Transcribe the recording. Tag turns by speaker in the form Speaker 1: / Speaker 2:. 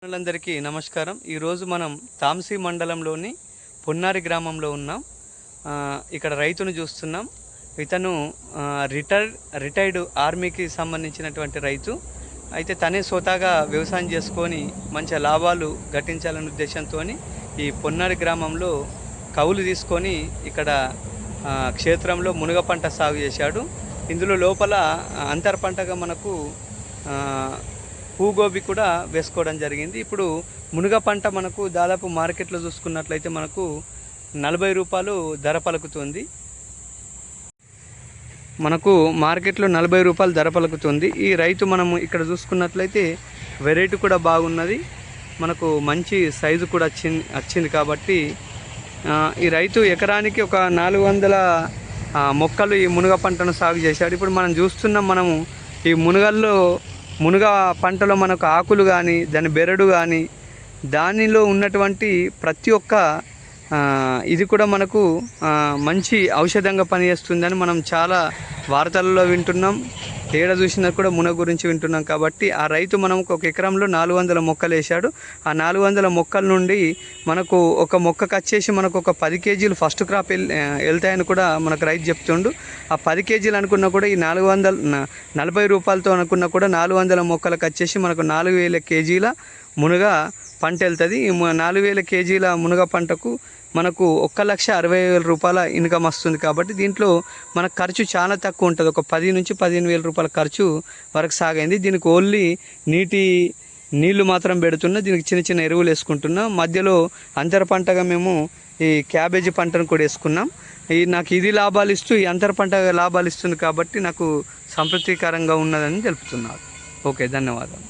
Speaker 1: అందరికీ నమస్కారం. ఈరోజు మనం తాంసీ మండలంలోని పొన్నారి గ్రామంలో ఉన్నాం. ఇక్కడ రైతును చూస్తున్నాం. ఇతను రిటైర్డ్ ఆర్మీకి సంబంధించినటువంటి రైతు. అయితే తనే స్వతహాగా వ్యవసాయం చేసుకొని మంచి లాభాలు గట్టించాలనే ఉద్దేశంతో ఈ పొన్నారి గ్రామంలో కౌలు తీసుకొని ఇక్కడ క్షేత్రంలో మునగ పంట సాగు చేశాడు. ఇందులో లోపల అంతర పంటగా మనకు పూగోబి కూడా వేసుకోవడం జరిగింది. ఇప్పుడు మునగ పంట మనకు దాదాపు మార్కెట్లో చూసుకున్నట్లయితే మనకు 40 రూపాయలు ధర పలుకుతుంది. మనకు మార్కెట్లో 40 రూపాయలు ధర పలుకుతుంది. ఈ రైతు మనము ఇక్కడ చూసుకున్నట్లయితే వెరైటీ కూడా బాగున్నది, మనకు మంచి సైజు కూడా వచ్చింది. కాబట్టి ఈ రైతు ఎకరానికి ఒక 400 మొక్కలు ఈ మునగ పంటను సాగు చేశాడు. ఇప్పుడు మనం చూస్తున్నాం, మనము ఈ మునగ పంటలో మనకు ఆకులు కానీ దాని బెరడు కానీ దానిలో ఉన్నటువంటి ప్రతి ఒక్క ఇది కూడా మనకు మంచి ఔషధంగా పనిచేస్తుందని మనం చాలా వార్తలలో వింటున్నాం. ఏడ చూసినా కూడా మునగ గురించి వింటున్నాం. కాబట్టి ఆ రైతు మనం ఒక ఎకరంలో 400 మొక్కలు వేశాడు. ఆ 400 మొక్కల నుండి మనకు ఒక మొక్కకు వచ్చేసి మనకు ఒక 10 కేజీలు ఫస్ట్ క్రాప్ వెళ్తాయని కూడా మనకు రైతు చెప్తుండు. ఆ 10 కేజీలు అనుకున్నా కూడా ఈ 40 రూపాయలతో అనుకున్నా కూడా 400 మొక్కలకు వచ్చేసి మనకు 4000 కేజీల మునగ పంట వెళ్తుంది. ఈ 4000 కేజీల మునగ పంటకు మనకు 1,60,000 రూపాయల ఇన్కమ్ వస్తుంది. కాబట్టి దీంట్లో మన ఖర్చు చాలా తక్కువ ఉంటుంది. ఒక 10 నుంచి 15,000 రూపాయల ఖర్చు వరకు సాగైంది. దీనికి ఓన్లీ నీళ్లు మాత్రం పెడుతున్నా, దీనికి చిన్న చిన్న ఎరువులు వేసుకుంటున్నా. మధ్యలో అంతర పంటగా మేము ఈ క్యాబేజీ పంటను కూడా వేసుకున్నాం. నాకు ఇది లాభాలు ఇస్తూ ఈ అంతర పంట లాభాలు ఇస్తుంది. కాబట్టి నాకు సంతృప్తికరంగా ఉన్నదని తెలుపుతున్నారు. ఓకే, ధన్యవాదాలు.